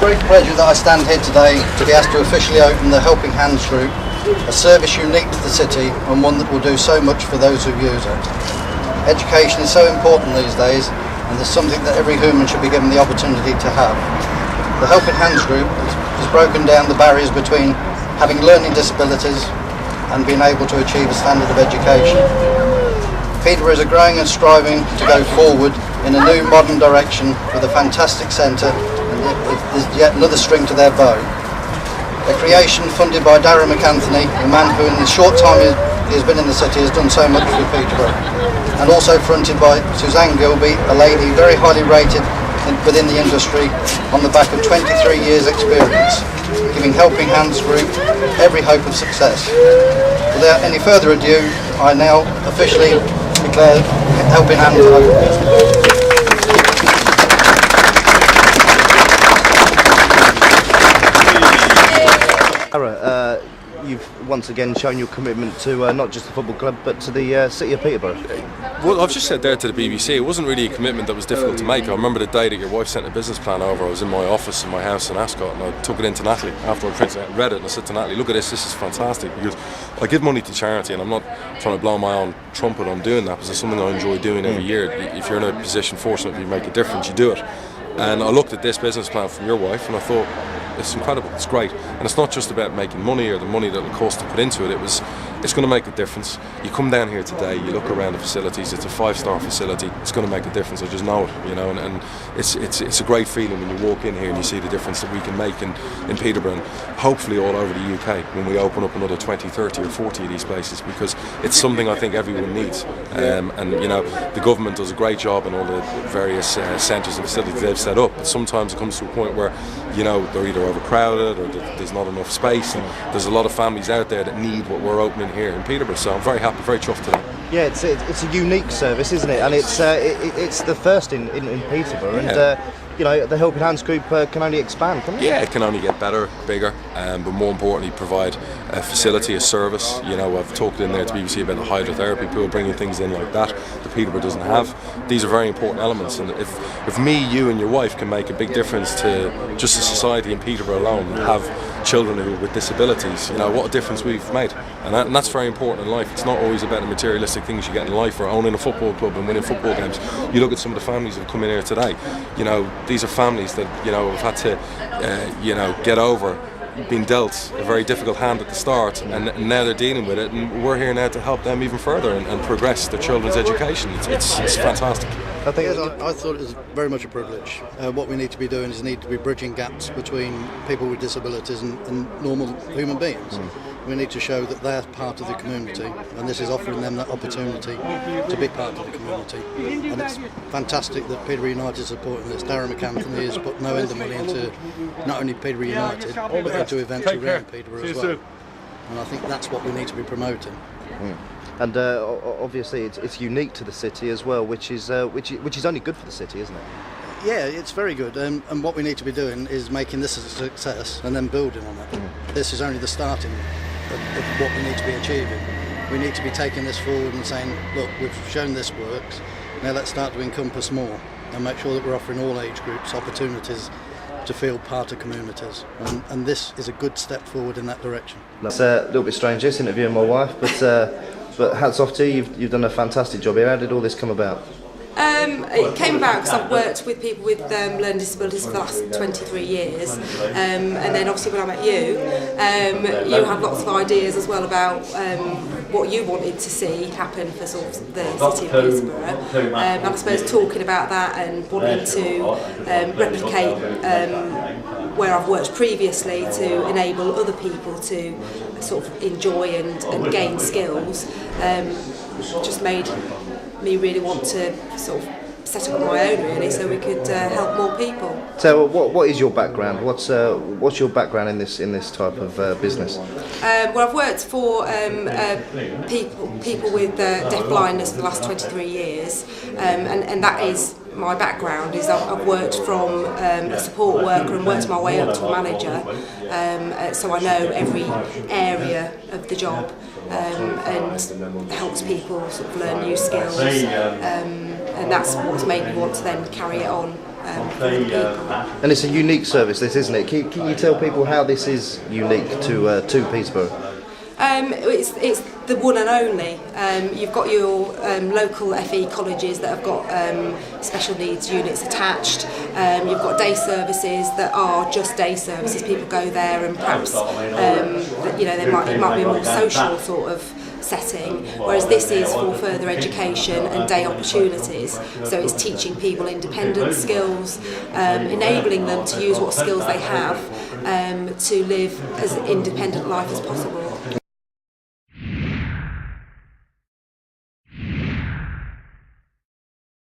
great pleasure that I stand here today to be asked to officially open the Helping Hands Group, a service unique to the city and one that will do so much for those who use it. Education is so important these days, and there's something that every human should be given the opportunity to have. The Helping Hands Group has broken down the barriers between having learning disabilities and being able to achieve a standard of education. Peterborough is growing and striving to go forward in a new modern direction with a fantastic centre, and there's yet another string to their bow. A creation funded by Darren McAnthony, a man who in the short time he has been in the city has done so much for Peterborough, and also fronted by Suzanne Gilby, a lady very highly rated within the industry on the back of 23 years experience, giving Helping Hands Group every hope of success. Without any further ado, I now officially declare Helping Hands open. Ara, you've once again shown your commitment to not just the football club but to the city of Peterborough. Well, I've just said there to the BBC, it wasn't really a commitment that was difficult to make. I remember the day that your wife sent a business plan over. I was in my office in my house in Ascot, and I took it into Natalie after I printed it and read it, and I said to Natalie, look at this is fantastic, because I give money to charity and I'm not trying to blow my own trumpet on doing that, because it's something I enjoy doing every year. If you're in a position fortunate, you make a difference, you do it. And I looked at this business plan from your wife and I thought, it's incredible, it's great. And it's not just about making money or the money that it costs to put into it. It's going to make a difference. You come down here today, you look around the facilities, it's a 5-star facility, it's going to make a difference, I just know it, you know, and it's a great feeling when you walk in here and you see the difference that we can make in Peterborough, and hopefully all over the UK when we open up another 20, 30 or 40 of these places, because it's something I think everyone needs. And you know, the government does a great job in all the various centres and facilities they've set up, but sometimes it comes to a point where, you know, they're either overcrowded or there's not enough space, and there's a lot of families out there that need what we're opening here in Peterborough, so I'm very happy, very chuffed today. Yeah, it's a unique service, isn't it? And it's the first in Peterborough, and you know, the Helping Hands Group can only expand, can't it? Yeah, it can only get better, bigger, but more importantly provide a facility, a service. You know, I've talked in there to BBC about the hydrotherapy pool, bringing things in like that Peterborough doesn't have. These are very important elements, and if me, you and your wife can make a big difference to just the society in Peterborough alone, and have children who with disabilities, you know, what a difference we've made. And that's very important in life. It's not always about the materialistic things you get in life or owning a football club and winning football games. You look at some of the families who have come in here today, you know, these are families that, you know, have had to, you know, get over being dealt a very difficult hand at the start, and now they're dealing with it, and we're here now to help them even further and progress their children's education. It's fantastic. I thought it was very much a privilege. What we need to be doing is need to be bridging gaps between people with disabilities and normal human beings. We need to show that they're part of the community, and this is offering them that opportunity to be part of the community. And it's fantastic that Peterborough United is supporting this. Darren McAnthony has put no end of money into not only Peterborough United, but into events around Peterborough as well. And I think that's what we need to be promoting. And obviously it's unique to the city as well, which is only good for the city, isn't it? Yeah, it's very good, and what we need to be doing is making this a success and then building on it. This is only the starting of what we need to be achieving. We need to be taking this forward and saying, look, we've shown this works, now let's start to encompass more and make sure that we're offering all age groups opportunities to feel part of communities, and this is a good step forward in that direction. That's a little bit strange, this interviewing my wife, but hats off to you. You've done a fantastic job here. How did all this come about? It came about because I've worked with people with learning disabilities for the last 23 years, and then obviously when I met you, you had lots of ideas as well about what you wanted to see happen for sort of the city of Peterborough, and I suppose talking about that and wanting to replicate where I've worked previously to enable other people to sort of enjoy and gain skills, just made me really want to sort of set up on my own, really, so we could help more people. So what is your background? What's your background in this type of business? Well, I've worked for people with deaf blindness for the last 23 years, and that is my background. Is I've worked from a support worker and worked my way up to a manager, so I know every area of the job, and helps people sort of learn new skills, and that's what's made me want to then carry it on for the people. And it's a unique service, this, isn't it? Can you tell people how this is unique to Peterborough? It's the one and only. You've got your local FE colleges that have got special needs units attached. You've got day services that are just day services. People go there and perhaps it might be a more social sort of setting, whereas this is for further education and day opportunities. So it's teaching people independent skills, enabling them to use what skills they have to live as independent life as possible.